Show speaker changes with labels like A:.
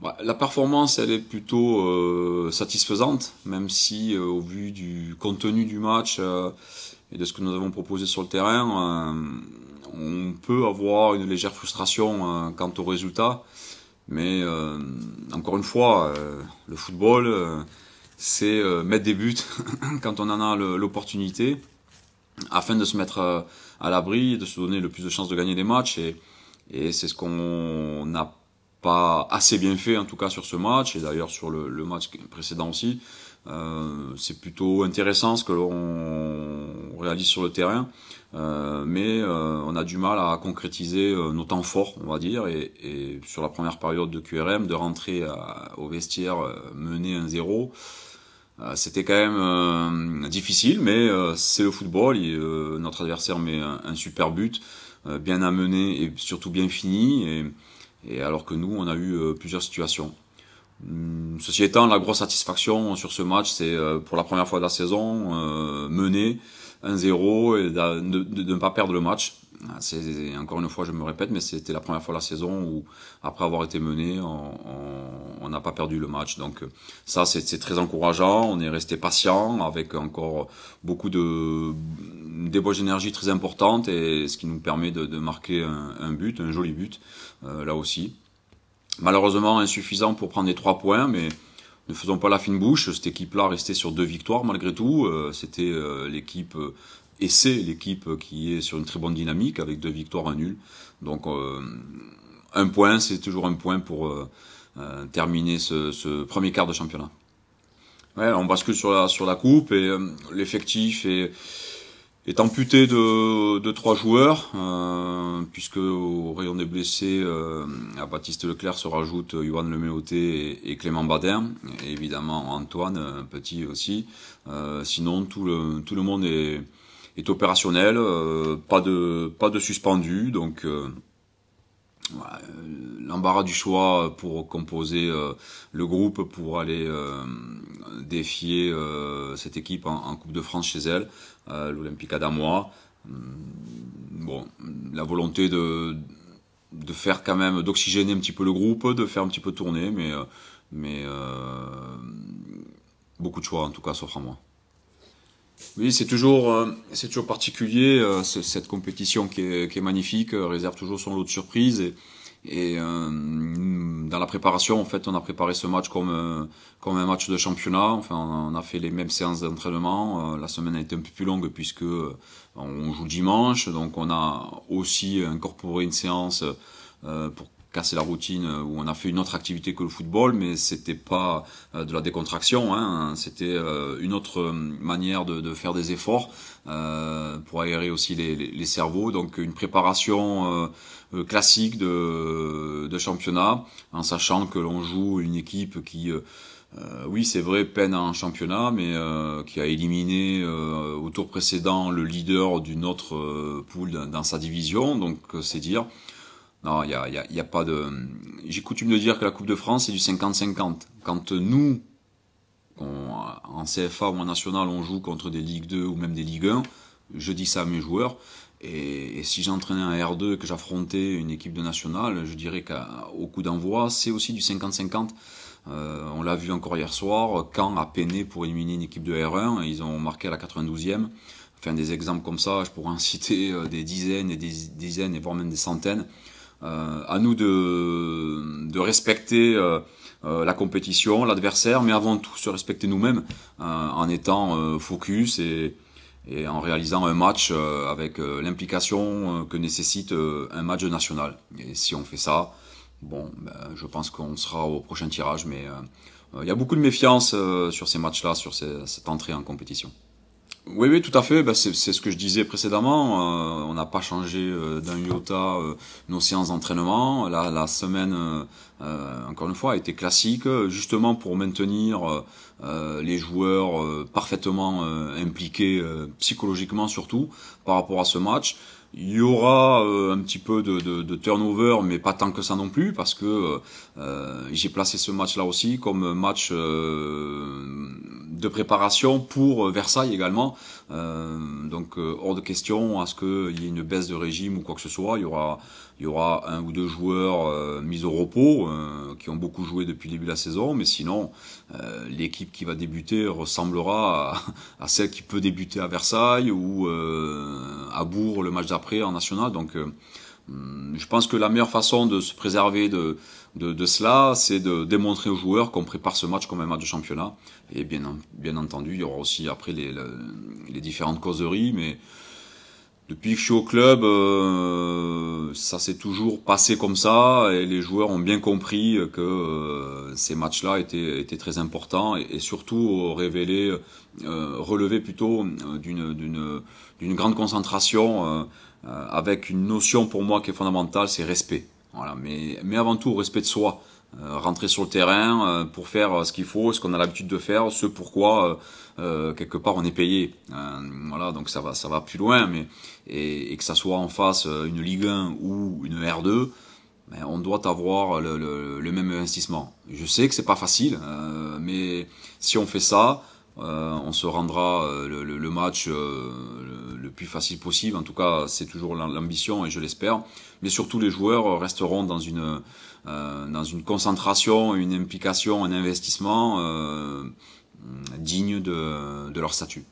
A: La performance, elle est plutôt satisfaisante, même si au vu du contenu du match et de ce que nous avons proposé sur le terrain, on peut avoir une légère frustration quant au résultat. Mais encore une fois, le football, c'est mettre des buts quand on en a l'opportunité, afin de se mettre à l'abri, de se donner le plus de chances de gagner des matchs. Et c'est ce qu'on n'a pas assez bien fait, en tout cas sur ce match, et d'ailleurs sur le match précédent aussi. C'est plutôt intéressant ce que l'on réalise sur le terrain, mais on a du mal à concrétiser nos temps forts, on va dire, et sur la première période de QRM, de rentrer au vestiaire mené 1-0, c'était quand même difficile, mais c'est le football, et notre adversaire met un super but, bien amené et surtout bien fini, et alors que nous, on a eu plusieurs situations. Ceci étant, la grosse satisfaction sur ce match, c'est pour la première fois de la saison, mener 1-0 et de ne pas perdre le match. C'est encore une fois, je me répète, mais c'était la première fois de la saison où, après avoir été mené, on n'a pas perdu le match. Donc ça, c'est très encourageant. On est resté patient avec encore beaucoup de débauche d'énergie très importante, et ce qui nous permet de marquer un but, un joli but, là aussi. Malheureusement insuffisant pour prendre les 3 points, mais ne faisons pas la fine bouche. Cette équipe-là restait sur 2 victoires malgré tout. C'était l'équipe, et c'est l'équipe qui est sur une très bonne dynamique avec 2 victoires, un nul. Donc un point, c'est toujours un point pour terminer ce premier quart de championnat. Ouais, on bascule sur la coupe, et l'effectif est amputé de 3 joueurs, puisque au rayon des blessés, à Baptiste Leclerc se rajoute Yohan Leméoté et Clément Badin, et évidemment Antoine Petit aussi. Sinon tout le monde est opérationnel, pas de suspendu, donc l'embarras du choix pour composer le groupe pour aller défier cette équipe en Coupe de France chez elle, l'Olympique Adamois. Bon, la volonté de faire quand même, d'oxygéner un petit peu le groupe, de faire un petit peu tourner, mais beaucoup de choix en tout cas s'offrent à moi. Oui, c'est toujours particulier, cette compétition qui est magnifique, réserve toujours son lot de surprises, et dans la préparation, en fait, on a préparé ce match comme un match de championnat. Enfin, on a fait les mêmes séances d'entraînement. La semaine a été un peu plus longue puisque on joue dimanche, donc on a aussi incorporé une séance pour casser la routine, où on a fait une autre activité que le football, mais c'était pas de la décontraction, hein, c'était une autre manière de faire des efforts pour aérer aussi les cerveaux. Donc une préparation classique de championnat, en sachant que l'on joue une équipe qui oui, c'est vrai, peine en championnat, mais qui a éliminé au tour précédent le leader d'une autre poule dans sa division, donc c'est dire. Non, y a pas de. J'ai coutume de dire que la Coupe de France, c'est du 50-50. Quand nous, en CFA ou en National, on joue contre des Ligue 2 ou même des Ligue 1, je dis ça à mes joueurs. Et si j'entraînais un R2 et que j'affrontais une équipe de National, je dirais qu'au coup d'envoi, c'est aussi du 50-50. On l'a vu encore hier soir, Caen a peiné pour éliminer une équipe de R1, ils ont marqué à la 92e. Enfin, des exemples comme ça, je pourrais en citer des dizaines et des dizaines, et voire même des centaines. À nous de respecter la compétition, l'adversaire, mais avant tout se respecter nous-mêmes, en étant focus et en réalisant un match avec l'implication que nécessite un match national. Et si on fait ça, bon, ben, je pense qu'on sera au prochain tirage, mais il y a beaucoup de méfiance sur ces matchs-là, sur cette entrée en compétition. Oui, oui, tout à fait. Ben, c'est ce que je disais précédemment. On n'a pas changé d'un iota nos séances d'entraînement. La semaine, encore une fois, a été classique, justement pour maintenir les joueurs parfaitement impliqués psychologiquement surtout par rapport à ce match. Il y aura un petit peu de turnover, mais pas tant que ça non plus, parce que j'ai placé ce match-là aussi comme match de préparation pour Versailles également. Donc hors de question à ce qu'il y ait une baisse de régime ou quoi que ce soit. Il y aura un ou deux joueurs mis au repos qui ont beaucoup joué depuis le début de la saison, mais sinon l'équipe qui va débuter ressemblera à celle qui peut débuter à Versailles ou à Bourg le match d'après en national. Donc je pense que la meilleure façon de se préserver de cela, c'est de démontrer aux joueurs qu'on prépare ce match comme un match de championnat. Et bien entendu, il y aura aussi après les différentes causeries, mais depuis que je suis au club, ça s'est toujours passé comme ça, et les joueurs ont bien compris que ces matchs-là étaient très importants, et surtout relever plutôt d'une grande concentration, avec une notion pour moi qui est fondamentale, c'est respect. Voilà, mais avant tout, respect de soi. Rentrer sur le terrain pour faire ce qu'il faut, ce qu'on a l'habitude de faire, ce pourquoi quelque part on est payé. Voilà, donc ça va plus loin, mais et que ça soit en face une Ligue 1 ou une R2, ben, on doit avoir le même investissement. Je sais que c'est pas facile, mais si on fait ça, on se rendra le match le plus facile possible. En tout cas, c'est toujours l'ambition et je l'espère. Mais surtout, les joueurs resteront dans une concentration, une implication, un investissement digne de leur statut.